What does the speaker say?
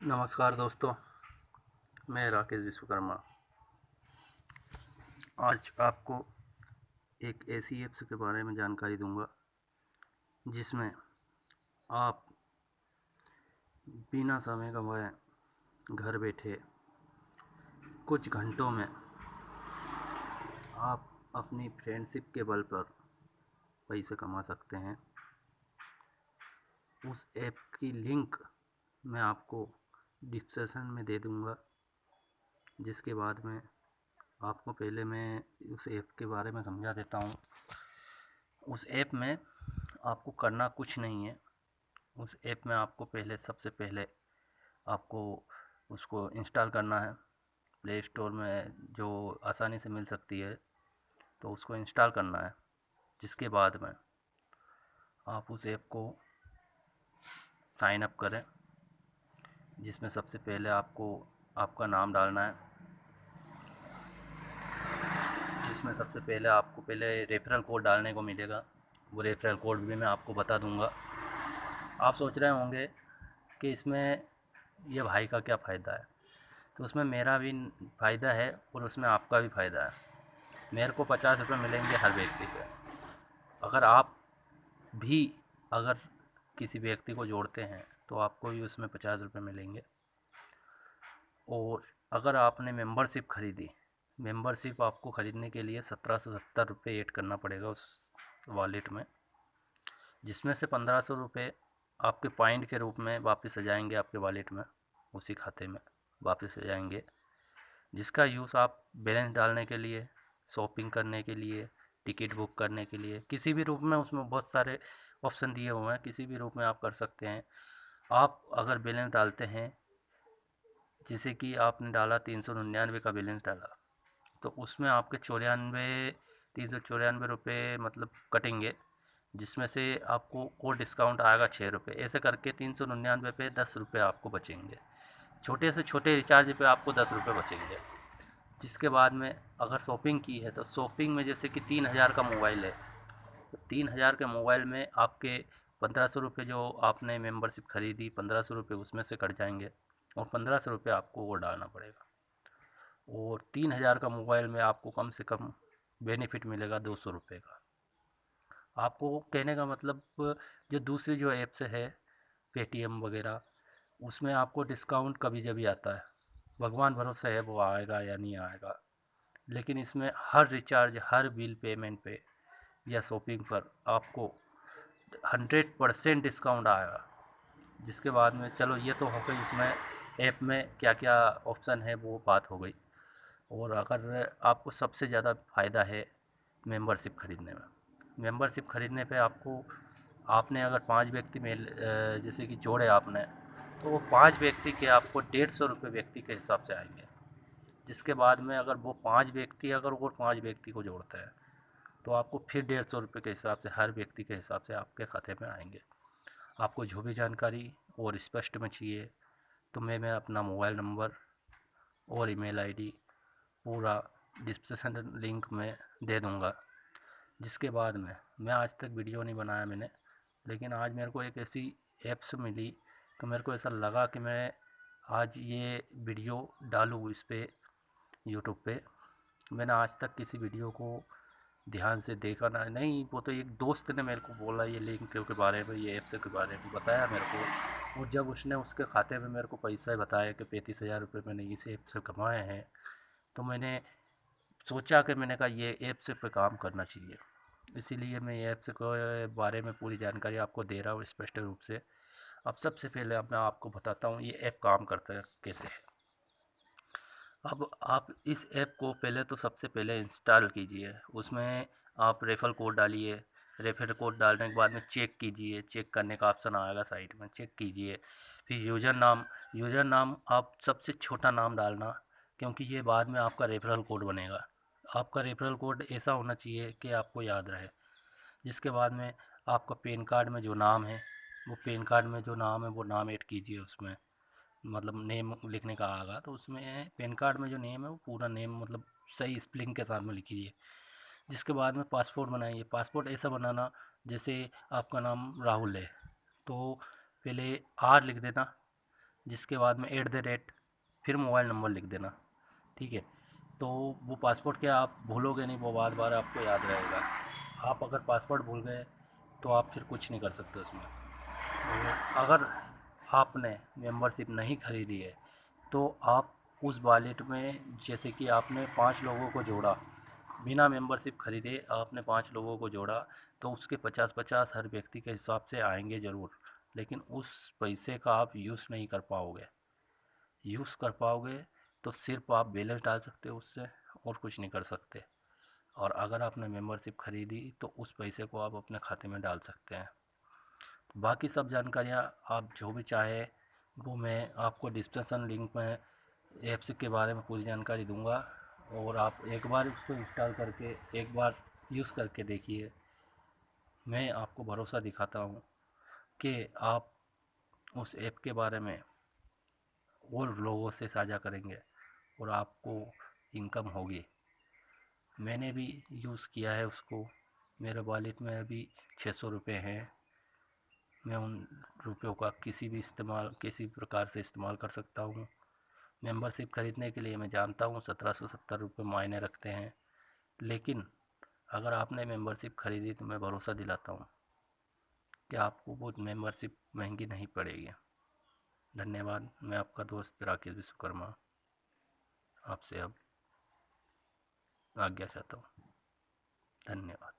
नमस्कार दोस्तों, मैं राकेश विश्वकर्मा। आज आपको एक ऐसी ऐप्स के बारे में जानकारी दूंगा जिसमें आप बिना समय गंवाए घर बैठे कुछ घंटों में आप अपनी फ्रेंडशिप के बल पर पैसे कमा सकते हैं। उस ऐप की लिंक मैं आपको डिस्क्रिप्शन में दे दूंगा, जिसके बाद में आपको पहले मैं उस ऐप के बारे में समझा देता हूँ। उस ऐप में आपको करना कुछ नहीं है। उस ऐप में आपको सबसे पहले आपको उसको इंस्टॉल करना है। प्ले स्टोर में जो आसानी से मिल सकती है, तो उसको इंस्टॉल करना है। जिसके बाद में आप उस ऐप को साइन अप करें, जिसमें सबसे पहले आपको आपका नाम डालना है। जिसमें सबसे पहले आपको रेफरल कोड डालने को मिलेगा। वो रेफरल कोड भी मैं आपको बता दूंगा। आप सोच रहे होंगे कि इसमें ये भाई का क्या फ़ायदा है, तो उसमें मेरा भी फ़ायदा है और उसमें आपका भी फ़ायदा है। मेरे को 50 रुपये मिलेंगे हर व्यक्ति पे। अगर आप भी अगर किसी व्यक्ति को जोड़ते हैं तो आपको भी उसमें 50 रुपये मिलेंगे। और अगर आपने मेंबरशिप ख़रीदी, मेंबरशिप आपको ख़रीदने के लिए 1770 रुपये ऐड करना पड़ेगा उस वॉलेट में, जिसमें से 1500 रुपये आपके पॉइंट के रूप में वापस आ जाएंगे आपके वॉलेट में, उसी खाते में वापस आ जाएंगे। जिसका यूज़ आप बैलेंस डालने के लिए, शॉपिंग करने के लिए, टिकट बुक करने के लिए, किसी भी रूप में उसमें बहुत सारे ऑप्शन दिए हुए हैं, किसी भी रूप में आप कर सकते हैं। आप अगर बैलेंस डालते हैं, जैसे कि आपने डाला 399 का बैलेंस डाला, तो उसमें आपके 394 मतलब कटेंगे, जिसमें से आपको और डिस्काउंट आएगा 6 रुपये। ऐसे करके 399 पे 10 रुपये आपको बचेंगे। छोटे से छोटे रिचार्ज पे आपको 10 रुपये बचेंगे। जिसके बाद में अगर शॉपिंग की है, तो शॉपिंग में जैसे कि 3000 का मोबाइल है, तो 3000 के मोबाइल में आपके 1500 रुपये जो आपने मेंबरशिप ख़रीदी, 1500 रुपये उसमें से कट जाएंगे और 1500 रुपये आपको और डालना पड़ेगा। और 3000 का मोबाइल में आपको कम से कम बेनिफिट मिलेगा 200 रुपये का। आपको कहने का मतलब, जो दूसरी जो ऐप्स है पेटीएम वगैरह, उसमें आपको डिस्काउंट कभी जभी आता है, भगवान भरोसे है वो आएगा या नहीं आएगा। लेकिन इसमें हर रिचार्ज, हर बिल पेमेंट पे या शॉपिंग पर आपको 100% डिस्काउंट आएगा। जिसके बाद में चलो, ये तो हो गई इसमें ऐप में क्या क्या ऑप्शन है वो बात हो गई। और अगर आपको सबसे ज़्यादा फ़ायदा है मेंबरशिप ख़रीदने में। मेंबरशिप ख़रीदने पे आपको, आपने अगर 5 व्यक्ति में जैसे कि जोड़े आपने, तो वो 5 व्यक्ति के आपको 150 रुपये व्यक्ति के हिसाब से आएंगे। जिसके बाद में अगर वो 5 व्यक्ति अगर और 5 व्यक्ति को जोड़ते हैं, तो आपको फिर 150 रुपये के हिसाब से हर व्यक्ति के हिसाब से आपके खाते में आएंगे। आपको जो भी जानकारी और स्पष्ट में चाहिए, तो मैं अपना मोबाइल नंबर और ईमेल आईडी पूरा डिस्क्रिप्शन लिंक में दे दूँगा। जिसके बाद में, मैं आज तक वीडियो नहीं बनाया मैंने, लेकिन आज मेरे को एक ऐसी ऐप्स मिली, तो मेरे को ऐसा लगा कि मैं आज ये वीडियो डालूँ इस पे, यूट्यूब पे। मैंने आज तक किसी वीडियो को ध्यान से देखा ना नहीं, वो तो एक दोस्त ने मेरे को बोला ये लिंक के बारे में, ये ऐप्स के बारे में बताया मेरे को। और जब उसने उसके खाते में मेरे को पैसा बताया कि 35,000 रुपये मैंने इस ऐप से कमाए हैं, तो मैंने सोचा कि मैंने कहा ये ऐप्स पे काम करना चाहिए। इसीलिए मैं ये ऐप्स के बारे में पूरी जानकारी आपको दे रहा हूँ स्पष्ट रूप से। अब सबसे पहले अब मैं आपको बताता हूँ ये ऐप काम करता है कैसे है। अब आप इस ऐप को पहले तो सबसे पहले इंस्टॉल कीजिए। उसमें आप रेफर कोड डालिए। रेफर कोड डालने के बाद में चेक कीजिए, चेक करने का ऑप्शन आएगा साइड में, चेक कीजिए। फिर यूज़र नाम आप सबसे छोटा नाम डालना, क्योंकि ये बाद में आपका रेफरल कोड बनेगा। आपका रेफरल कोड ऐसा होना चाहिए कि आपको याद रहे। जिसके बाद में आपका पैन कार्ड में जो नाम है, वो पैन कार्ड में जो नाम है वो नाम ऐड कीजिए उसमें। मतलब नेम लिखने का आएगा, तो उसमें पैन कार्ड में जो नेम है वो पूरा नेम मतलब सही स्पेलिंग के साथ में लिखिए। जिसके बाद में पासपोर्ट बनाइए। पासपोर्ट ऐसा बनाना, जैसे आपका नाम राहुल है, तो पहले आर लिख देना, जिसके बाद में @ फिर मोबाइल नंबर लिख देना, ठीक है। तो वो पासवर्ड क्या आप भूलोगे नहीं, वो बार बार आपको याद रहेगा। आप अगर पासवर्ड भूल गए तो आप फिर कुछ नहीं कर सकते उसमें। तो अगर आपने मेंबरशिप नहीं खरीदी है तो आप उस वॉलेट में, जैसे कि आपने 5 लोगों को जोड़ा, बिना मेंबरशिप खरीदे आपने 5 लोगों को जोड़ा, तो उसके 50-50 हर व्यक्ति के हिसाब से आएंगे ज़रूर, लेकिन उस पैसे का आप यूज़ नहीं कर पाओगे। यूज़ कर पाओगे तो सिर्फ आप बैलेंस डाल सकते हो उससे, और कुछ नहीं कर सकते। और अगर आपने मेंबरशिप खरीदी तो उस पैसे को आप अपने खाते में डाल सकते हैं। बाकी सब जानकारियाँ आप जो भी चाहे वो मैं आपको डिस्क्रिप्शन लिंक में ऐप्स के बारे में पूरी जानकारी दूंगा, और आप एक बार उसको इंस्टॉल करके एक बार यूज़ करके देखिए। मैं आपको भरोसा दिखाता हूँ कि आप उस ऐप के बारे में और लोगों से साझा करेंगे और आपको इनकम होगी। मैंने भी यूज़ किया है उसको, मेरे वॉलेट में अभी 600 रुपये हैं। मैं उन रुपयों का किसी प्रकार से इस्तेमाल कर सकता हूँ। मेंबरशिप खरीदने के लिए मैं जानता हूँ 1770 रुपये मायने रखते हैं, लेकिन अगर आपने मेंबरशिप खरीदी तो मैं भरोसा दिलाता हूँ कि आपको वो मेंबरशिप महंगी नहीं पड़ेगी। धन्यवाद। मैं आपका दोस्त राकेश विश्वकर्मा आपसे अब आज्ञा चाहता हूँ। धन्यवाद।